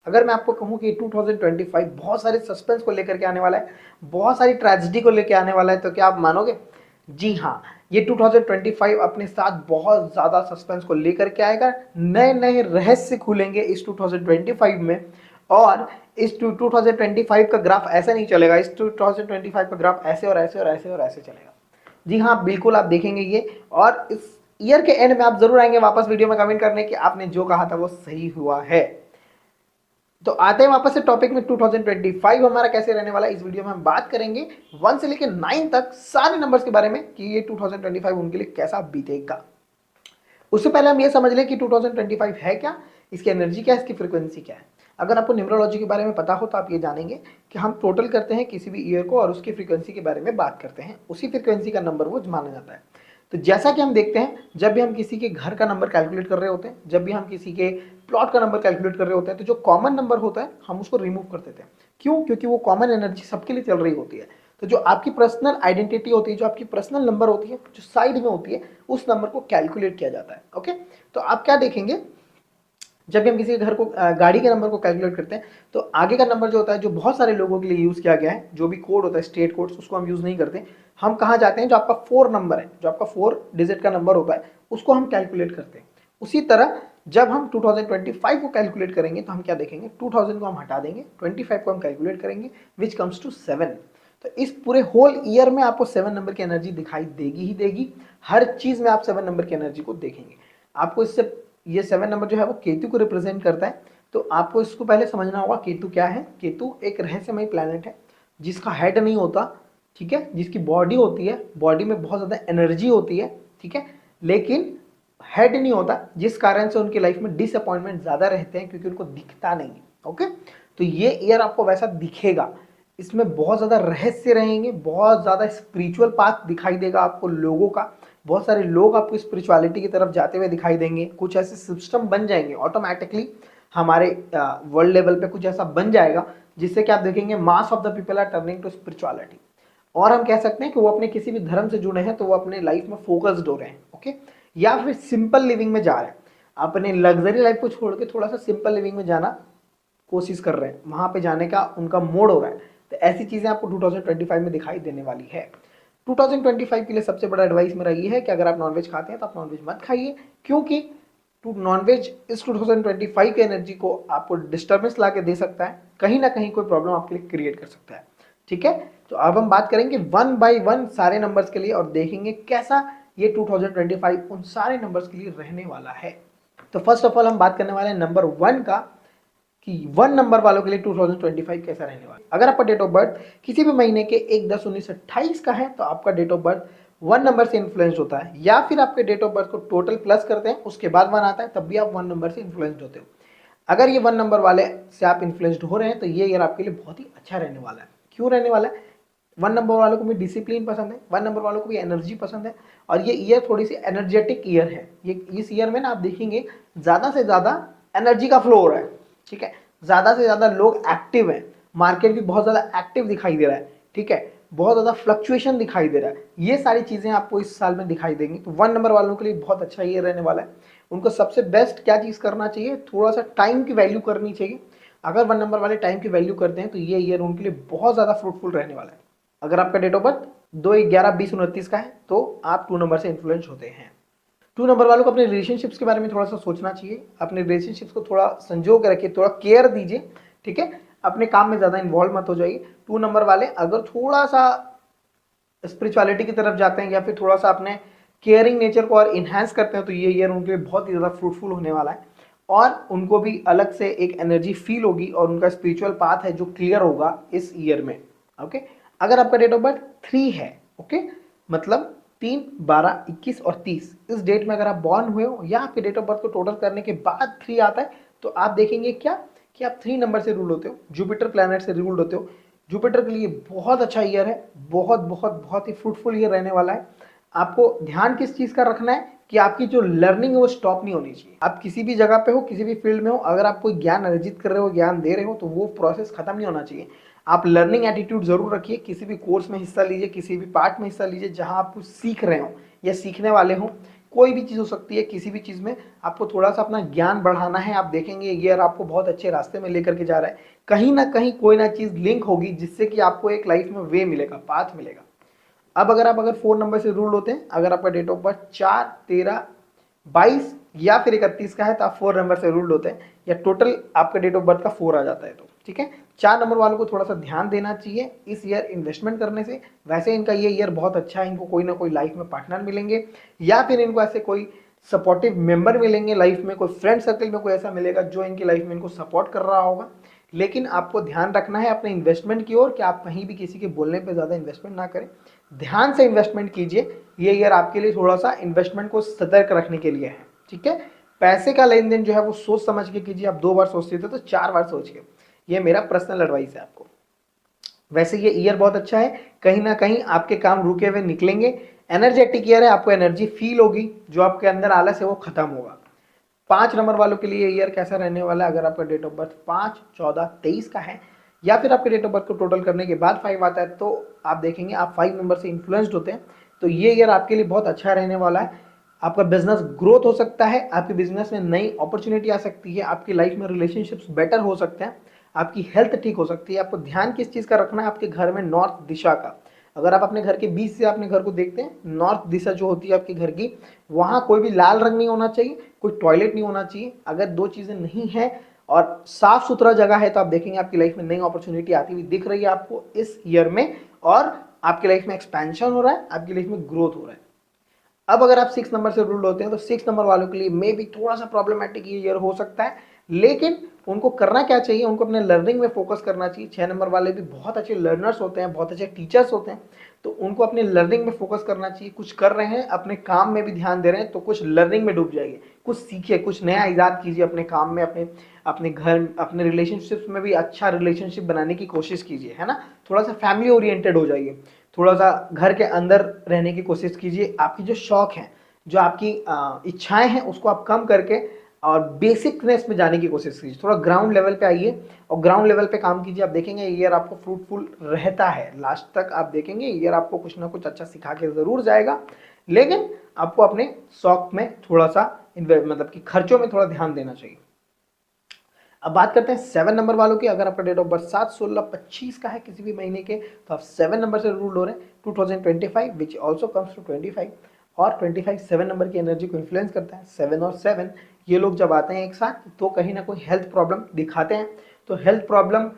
अगर मैं आपको कहूँ कि 2025 बहुत सारे सस्पेंस को लेकर के आने वाला है, बहुत सारी ट्रेजेडी को लेकर आने वाला है, तो क्या आप मानोगे? जी हाँ, ये 2025 अपने साथ बहुत ज़्यादा सस्पेंस को लेकर के आएगा। नए नए रहस्य खुलेंगे इस 2025 में, और इस 2025 का ग्राफ ऐसा नहीं चलेगा, इस 2025 का ग्राफ ऐसे और ऐसे और ऐसे और ऐसे चलेगा। जी हाँ, बिल्कुल आप देखेंगे ये, और इस ईयर के एंड में आप जरूर आएंगे वापस वीडियो में कमेंट करने कि आपने जो कहा था वो सही हुआ है। तो आते हैं वापस से टॉपिक में। 2025 हमारा कैसे रहने वाला है, इस वीडियो में हम बात करेंगे 1 से लेकर 9 तक सारे नंबर्स के बारे में कि ये 2025 उनके लिए कैसा बीतेगा। उससे पहले हम ये समझ लें कि 2025 है क्या, इसकी एनर्जी क्या है, इसकी फ्रीक्वेंसी क्या है। अगर आपको न्यूमरोलॉजी के बारे में पता हो तो आप ये जानेंगे कि हम टोटल करते हैं किसी भी ईयर को और उसकी फ्रीक्वेंसी के बारे में बात करते हैं, उसी फ्रीक्वेंसी का नंबर वो माना जाता है। तो जैसा कि हम देखते हैं, जब भी हम किसी के घर का नंबर कैलकुलेट कर रहे होते हैं, जब भी हम किसी के प्लॉट का नंबर कैलकुलेट कर रहे होते हैं, तो जो कॉमन नंबर होता है हम उसको रिमूव कर देते हैं। क्यों? क्योंकि वो कॉमन एनर्जी सबके लिए चल रही होती है। तो जो आपकी पर्सनल आइडेंटिटी होती है, जो आपकी पर्सनल नंबर होती है, जो साइड में होती है, उस नंबर को कैलकुलेट किया जाता है। ओके, तो आप क्या देखेंगे, जब भी हम किसी के घर को गाड़ी के नंबर को कैलकुलेट करते हैं, तो आगे का नंबर जो होता है, जो बहुत सारे लोगों के लिए यूज़ किया गया है, जो भी कोड होता है स्टेट कोड्स, उसको हम यूज़ नहीं करते। हम कहाँ जाते हैं, जो आपका 4 नंबर है, जो आपका 4 डिजिट का नंबर होता है, उसको हम कैलकुलेट करते हैं। उसी तरह जब हम 2025 को कैलकुलेट करेंगे तो हम क्या देखेंगे, 2000 को हम हटा देंगे, 25 को हम कैलकुलेट करेंगे, विच कम्स टू 7। तो इस पूरे होल ईयर में आपको 7 नंबर की एनर्जी दिखाई देगी ही देगी। हर चीज़ में आप 7 नंबर की एनर्जी को देखेंगे। आपको इससे, ये 7 नंबर जो है वो केतु को रिप्रेजेंट करता है। तो आपको इसको पहले समझना होगा केतु क्या है। केतु एक रहस्यमय प्लैनेट है जिसका हेड नहीं होता, ठीक है, जिसकी बॉडी होती है, बॉडी में बहुत ज़्यादा एनर्जी होती है, ठीक है, लेकिन हेड नहीं होता, जिस कारण से उनकी लाइफ में डिसअपॉइंटमेंट ज़्यादा रहते हैं क्योंकि उनको दिखता नहीं है। ओके, तो ये ईयर आपको वैसा दिखेगा। इसमें बहुत ज़्यादा रहस्य रहेंगे, बहुत ज़्यादा स्पिरिचुअल पाथ दिखाई देगा आपको लोगों का। बहुत सारे लोग आपको स्पिरिचुअलिटी की तरफ जाते हुए दिखाई देंगे। कुछ ऐसे सिस्टम बन जाएंगे ऑटोमेटिकली हमारे वर्ल्ड लेवल पे, कुछ ऐसा बन जाएगा जिससे कि आप देखेंगे mass of the people are turning to spirituality. और हम कह सकते हैं कि वो अपने किसी भी धर्म से जुड़े हैं तो वो अपने लाइफ में फोकस्ड हो रहे हैं। ओके, या फिर सिंपल लिविंग में जा रहे हैं, अपने लग्जरी लाइफ को छोड़ के थोड़ा सा सिंपल लिविंग में जाना कोशिश कर रहे हैं, वहां पे जाने का उनका मोड हो रहा है। तो ऐसी चीजें आपको 2025 में दिखाई देने वाली है। 2025 के लिए सबसे बड़ा एडवाइस मेरा ये है कि अगर आप नॉनवेज खाते हैं तो आप नॉनवेज मत खाइए, क्योंकि नॉनवेज इस 2025 की एनर्जी को आपको डिस्टर्बेंस ला के दे सकता है, कहीं ना कहीं कोई प्रॉब्लम आपके लिए क्रिएट कर सकता है। ठीक है, तो अब हम बात करेंगे 1 बाय 1 सारे नंबर्स के लिए और देखेंगे कैसा ये 2025 उन सारे नंबर्स के लिए रहने वाला है। तो फर्स्ट ऑफ ऑल हम बात करने वाले हैं नंबर 1 का, कि 1 नंबर वालों के लिए 2025 कैसा रहने वाला है। अगर आपका डेट ऑफ बर्थ किसी भी महीने के 1/10/1928 का है तो आपका डेट ऑफ बर्थ 1 नंबर से इन्फ्लुएंस होता है, या फिर आपके डेट ऑफ बर्थ को टोटल प्लस करते हैं उसके बाद 1 आता है, तब भी आप 1 नंबर से इन्फ्लुएंस्ड होते हो। अगर ये 1 नंबर वाले से आप इन्फ्लुएंस्ड हो रहे हैं तो ये ईयर आपके लिए बहुत ही अच्छा रहने वाला है। क्यों रहने वाला है? 1 नंबर वालों को भी डिसिप्लिन पसंद है, 1 नंबर वालों को भी एनर्जी पसंद है, और ये ईयर थोड़ी सी एनर्जेटिक ईयर है। ये इस ईयर में ना आप देखेंगे ज़्यादा से ज़्यादा एनर्जी का फ्लो हो रहा है, ठीक है, ज़्यादा से ज़्यादा लोग एक्टिव हैं, मार्केट भी बहुत ज़्यादा एक्टिव दिखाई दे रहा है, ठीक है, बहुत ज़्यादा फ्लक्चुएशन दिखाई दे रहा है। ये सारी चीज़ें आपको इस साल में दिखाई देंगी। तो 1 नंबर वालों के लिए बहुत अच्छा ईयर रहने वाला है। उनको सबसे बेस्ट क्या चीज़ करना चाहिए, थोड़ा सा टाइम की वैल्यू करनी चाहिए। अगर 1 नंबर वाले टाइम की वैल्यू करते हैं तो ये ईयर उनके लिए बहुत ज़्यादा फ्रूटफुल रहने वाला है। अगर आपका डेट ऑफ बर्थ 2/11/2029 का है तो आप 2 नंबर से इन्फ्लुएंस होते हैं। 2 नंबर वालों को अपने रिलेशनशिप्स के बारे में थोड़ा सा सोचना चाहिए, अपने रिलेशनशिप्स को थोड़ा संजो के रखिए, थोड़ा केयर दीजिए, ठीक है, अपने काम में ज़्यादा इन्वॉल्व मत हो जाइए। 2 नंबर वाले अगर थोड़ा सा स्पिरिचुअलिटी की तरफ जाते हैं या फिर थोड़ा सा अपने केयरिंग नेचर को और इन्हांस करते हैं तो ये ईयर उनके लिए बहुत ही ज़्यादा फ्रूटफुल होने वाला है, और उनको भी अलग से एक एनर्जी फील होगी और उनका स्पिरिचुअल पाथ है जो क्लियर होगा इस ईयर में। ओके, अगर आपका डेट ऑफ बर्थ 3 है, ओके, मतलब 3, 12, 21 और 30, इस डेट में अगर आप बॉर्न हुए हो या आपके डेट ऑफ बर्थ को टोटल करने के बाद 3 आता है तो आप देखेंगे क्या कि आप 3 नंबर से रूल होते हो, जुपिटर प्लैनेट से रूल होते हो। जुपिटर के लिए बहुत अच्छा ईयर है, बहुत बहुत बहुत ही फ्रूटफुल ईयर रहने वाला है। आपको ध्यान किस चीज़ का रखना है कि आपकी जो लर्निंग है वो स्टॉप नहीं होनी चाहिए। आप किसी भी जगह पे हो, किसी भी फील्ड में हो, अगर आप कोई ज्ञान अर्जित कर रहे हो, ज्ञान दे रहे हो, तो वो प्रोसेस खत्म नहीं होना चाहिए। आप लर्निंग एटीट्यूड जरूर रखिए, किसी भी कोर्स में हिस्सा लीजिए, किसी भी पार्ट में हिस्सा लीजिए जहां आप कुछ सीख रहे हो या सीखने वाले हो, कोई भी चीज़ हो सकती है, किसी भी चीज़ में आपको थोड़ा सा अपना ज्ञान बढ़ाना है। आप देखेंगे ये ईयर आपको बहुत अच्छे रास्ते में लेकर के जा रहा है, कहीं ना कहीं कोई ना चीज़ लिंक होगी जिससे कि आपको एक लाइफ में वे मिलेगा, पाथ मिलेगा। अब अगर 4 नंबर से रूल होते हैं, अगर आपका डेट ऑफ बर्थ 4, 13, 22 या फिर 31 का है तो आप 4 नंबर से रूल्ड होते हैं, या टोटल आपका डेट ऑफ बर्थ का 4 आ जाता है तो ठीक है। 4 नंबर वालों को थोड़ा सा ध्यान देना चाहिए इस ईयर इन्वेस्टमेंट करने से। वैसे इनका ये ईयर बहुत अच्छा है, इनको कोई ना कोई लाइफ में पार्टनर मिलेंगे, या फिर इनको ऐसे कोई सपोर्टिव मेंबर मिलेंगे लाइफ में, कोई फ्रेंड सर्कल में कोई ऐसा मिलेगा जो इनकी लाइफ में इनको सपोर्ट कर रहा होगा। लेकिन आपको ध्यान रखना है अपने इन्वेस्टमेंट की ओर कि आप कहीं भी किसी के बोलने पे ज़्यादा इन्वेस्टमेंट ना करें, ध्यान से इन्वेस्टमेंट कीजिए। ये ईयर आपके लिए थोड़ा सा इन्वेस्टमेंट को सतर्क रखने के लिए है, ठीक है। पैसे का लेन देन जो है वो सोच समझ के कीजिए। आप 2 बार सोचते थे तो 4 बार सोचिए, ये मेरा पर्सनल एडवाइस है आपको। वैसे ये ईयर बहुत अच्छा है, कहीं ना कहीं आपके काम रुके हुए निकलेंगे। एनर्जेटिक ईयर है, आपको एनर्जी फील होगी, जो आपके अंदर आलस है वो खत्म होगा। 5 नंबर वालों के लिए ईयर कैसा रहने वाला है, अगर आपका डेट ऑफ बर्थ 5, 14, 23 का है, या फिर आपके डेट ऑफ बर्थ को टोटल करने के बाद 5 आता है, तो आप देखेंगे आप 5 नंबर से इन्फ्लुएंस्ड होते हैं, तो ये ईयर आपके लिए बहुत अच्छा रहने वाला है। आपका बिजनेस ग्रोथ हो सकता है, आपके बिजनेस में नई अपॉर्चुनिटी आ सकती है, आपकी लाइफ में रिलेशनशिप्स बेटर हो सकते हैं, आपकी हेल्थ ठीक हो सकती है। आपको ध्यान किस चीज़ का रखना है, आपके घर में नॉर्थ दिशा का। अगर आप अपने घर के बीच से अपने घर को देखते हैं, नॉर्थ दिशा जो होती है आपके घर की, वहाँ कोई भी लाल रंग नहीं होना चाहिए, कोई टॉयलेट नहीं होना चाहिए। अगर 2 चीज़ें नहीं है और साफ सुथरा जगह है तो आप देखेंगे आपकी लाइफ में नई अपॉर्चुनिटी आती हुई दिख रही है आपको इस ईयर में, और आपकी लाइफ में एक्सपेंशन हो रहा है, आपकी लाइफ में ग्रोथ हो रहा है। अब अगर आप 6 नंबर से रूल्ड होते हैं तो 6 नंबर वालों के लिए मे भी थोड़ा सा प्रॉब्लमेटिक ये ईयर हो सकता है, लेकिन उनको करना क्या चाहिए, उनको अपने लर्निंग में फोकस करना चाहिए। 6 नंबर वाले भी बहुत अच्छे लर्नर्स होते हैं, बहुत अच्छे टीचर्स होते हैं, तो उनको अपने लर्निंग में फोकस करना चाहिए। कुछ कर रहे हैं, अपने काम में भी ध्यान दे रहे हैं, तो कुछ लर्निंग में डूब जाइए, कुछ सीखिए, कुछ नया ईजाद कीजिए अपने काम में, अपने अपने घर, अपने रिलेशनशिप्स में भी अच्छा रिलेशनशिप बनाने की कोशिश कीजिए, है ना। थोड़ा सा फैमिली ओरिएंटेड हो जाइए, थोड़ा सा घर के अंदर रहने की कोशिश कीजिए। आपकी जो शौक हैं, जो आपकी इच्छाएं हैं, उसको आप कम करके और बेसिकनेस में जाने की कोशिश कीजिए। थोड़ा ग्राउंड लेवल पे आइए और ग्राउंड लेवल पे काम कीजिए। आप देखेंगे ये ईयर आपको फ्रूटफुल रहता है, लास्ट तक आप देखेंगे ये ईयर आपको कुछ ना कुछ अच्छा सिखा के ज़रूर जाएगा, लेकिन आपको अपने शौक में थोड़ा सा मतलब कि खर्चों में थोड़ा ध्यान देना चाहिए। अब बात करते हैं 7 नंबर वालों की। अगर आपका डेट ऑफ बर्थ 7, 16, 25 का है किसी भी महीने के, तो आप 7 नंबर से रूल हो रहे हैं। 2025 विच ऑल्सो कम्स टू 25, और 25 7 नंबर की एनर्जी को इन्फ्लुएंस करता है। 7 और 7 ये लोग जब आते हैं एक साथ तो कहीं ना कोई हेल्थ प्रॉब्लम दिखाते हैं, तो हेल्थ प्रॉब्लम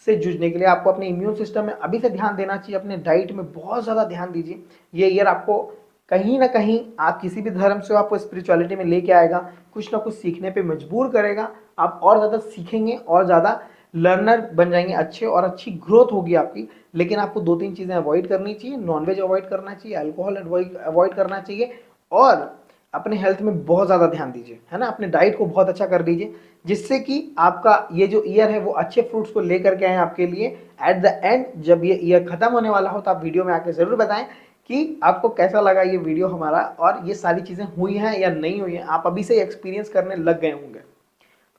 से जूझने के लिए आपको अपने इम्यून सिस्टम में अभी से ध्यान देना चाहिए। अपने डाइट में बहुत ज़्यादा ध्यान दीजिए। ये ईयर आपको कहीं ना कहीं, आप किसी भी धर्म से आपको स्पिरिचुअलिटी में लेके आएगा, कुछ ना कुछ सीखने पे मजबूर करेगा। आप और ज़्यादा सीखेंगे और ज़्यादा लर्नर बन जाएंगे अच्छे, और अच्छी ग्रोथ होगी आपकी। लेकिन आपको 2-3 चीज़ें अवॉइड करनी चाहिए। नॉनवेज अवॉइड करना चाहिए, अल्कोहल अवॉइड करना चाहिए, और अपने हेल्थ में बहुत ज़्यादा ध्यान दीजिए, है ना। अपने डाइट को बहुत अच्छा कर दीजिए, जिससे कि आपका ये जो ईयर है वो अच्छे फ्रूट्स को लेकर के आए आपके लिए। एट द एंड जब ये ईयर खत्म होने वाला हो तो आप वीडियो में आके ज़रूर बताएं कि आपको कैसा लगा ये वीडियो हमारा, और ये सारी चीज़ें हुई हैं या नहीं हुई हैं। आप अभी से एक्सपीरियंस करने लग गए होंगे।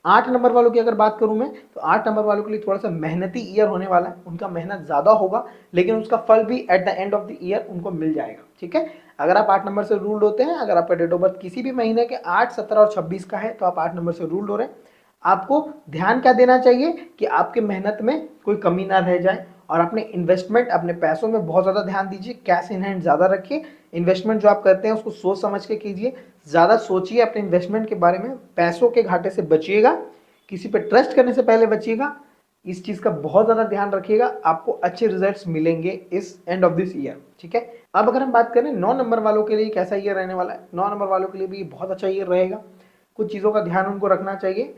8 नंबर वालों की अगर बात करूं मैं, तो 8 नंबर वालों के लिए थोड़ा सा मेहनती ईयर होने वाला है। उनका मेहनत ज़्यादा होगा, लेकिन उसका फल भी at the end of the year उनको मिल जाएगा, ठीक है। अगर आप 8 नंबर से रूल्ड होते हैं, अगर आपका डेट ऑफ बर्थ किसी भी महीने के 8, 17 और 26 का है, तो आप 8 नंबर से रूल्ड हो रहे हैं। आपको ध्यान क्या देना चाहिए कि आपके मेहनत में कोई कमी ना रह जाए, और अपने इन्वेस्टमेंट, अपने पैसों में बहुत ज़्यादा ध्यान दीजिए। कैश इन हैंड ज़्यादा रखिए। इन्वेस्टमेंट जो आप करते हैं उसको सोच समझ के कीजिए, ज़्यादा सोचिए अपने इन्वेस्टमेंट के बारे में। पैसों के घाटे से बचिएगा, किसी पे ट्रस्ट करने से पहले बचिएगा। इस चीज़ का बहुत ज़्यादा ध्यान रखिएगा, आपको अच्छे रिजल्ट्स मिलेंगे इस एंड ऑफ दिस ईयर, ठीक है। अब अगर हम बात करें 9 नंबर वालों के लिए कैसा ईयर रहने वाला है, 9 नंबर वालों के लिए भी बहुत अच्छा ईयर रहेगा। कुछ चीज़ों का ध्यान उनको रखना चाहिए,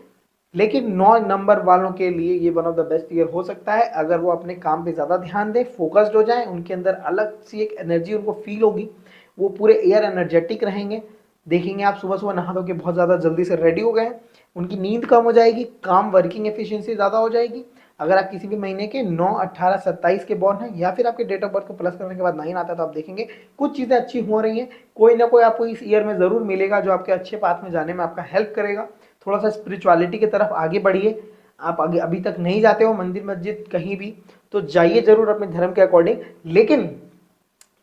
लेकिन 9 नंबर वालों के लिए ये one of the best year हो सकता है। अगर वो अपने काम पे ज़्यादा ध्यान दें, फोकस्ड हो जाएं, उनके अंदर अलग सी एक एनर्जी उनको फील होगी, वो पूरे ईयर एनर्जेटिक रहेंगे। देखेंगे आप सुबह सुबह नहा धो के बहुत ज़्यादा जल्दी से रेडी हो गए, उनकी नींद कम हो जाएगी, काम वर्किंग एफिशिएंसी ज़्यादा हो जाएगी। अगर आप किसी भी महीने के 9, 18, 27 के बॉर्न हैं, या फिर आपके डेट ऑफ बर्थ को प्लस करने के बाद 9 आता है, तो आप देखेंगे कुछ चीज़ें अच्छी हो रही हैं। कोई ना कोई आपको इस ईयर में ज़रूर मिलेगा जो आपके अच्छे पाथ में जाने में आपका हेल्प करेगा। थोड़ा सा स्पिरिचुअलिटी की तरफ आगे बढ़िए। आप आगे अभी तक नहीं जाते हो मंदिर मस्जिद कहीं भी, तो जाइए ज़रूर अपने धर्म के अकॉर्डिंग, लेकिन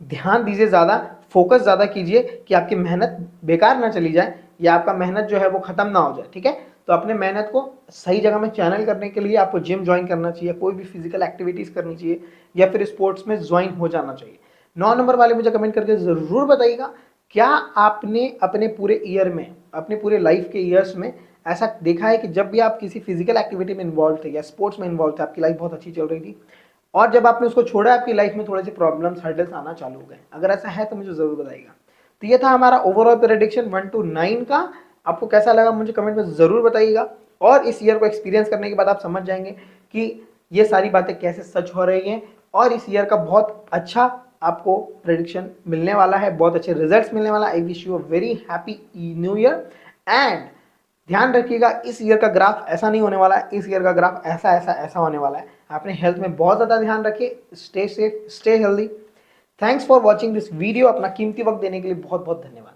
ध्यान दीजिए ज़्यादा फोकस ज़्यादा कीजिए कि आपकी मेहनत बेकार ना चली जाए या आपका मेहनत जो है वो ख़त्म ना हो जाए, ठीक है। तो अपने मेहनत को सही जगह में चैनल करने के लिए आपको जिम ज्वाइन करना चाहिए, कोई भी फिजिकल एक्टिविटीज़ करनी चाहिए या फिर स्पोर्ट्स में ज्वाइन हो जाना चाहिए। 9 नंबर वाले मुझे कमेंट करके ज़रूर बताइएगा, क्या आपने अपने पूरे ईयर में, अपने पूरे लाइफ के ईयर्स में ऐसा देखा है कि जब भी आप किसी फिजिकल एक्टिविटी में इन्वॉल्व थे या स्पोर्ट्स में इन्वॉल्व थे, आपकी लाइफ बहुत अच्छी चल रही थी और जब आपने उसको छोड़ा आपकी लाइफ में थोड़े से प्रॉब्लम्स, हर्डल्स आना चालू हो गए? अगर ऐसा है तो मुझे ज़रूर बताइएगा। तो ये था हमारा ओवरऑल प्रेडिक्शन 1 to 9 का। आपको कैसा लगा मुझे कमेंट में ज़रूर बताइएगा और इस ईयर को एक्सपीरियंस करने के बाद आप समझ जाएंगे कि ये सारी बातें कैसे सच हो रही हैं और इस ईयर का बहुत अच्छा आपको प्रेडिक्शन मिलने वाला है, बहुत अच्छे रिजल्ट्स मिलने वाला है। I wish you a very happy new year and ध्यान रखिएगा इस ईयर का ग्राफ ऐसा नहीं होने वाला है, इस ईयर का ग्राफ ऐसा ऐसा ऐसा होने वाला है। अपने हेल्थ में बहुत ज़्यादा ध्यान रखिए, stay safe, stay healthy. Thanks for watching this video. अपना कीमती वक्त देने के लिए बहुत बहुत धन्यवाद।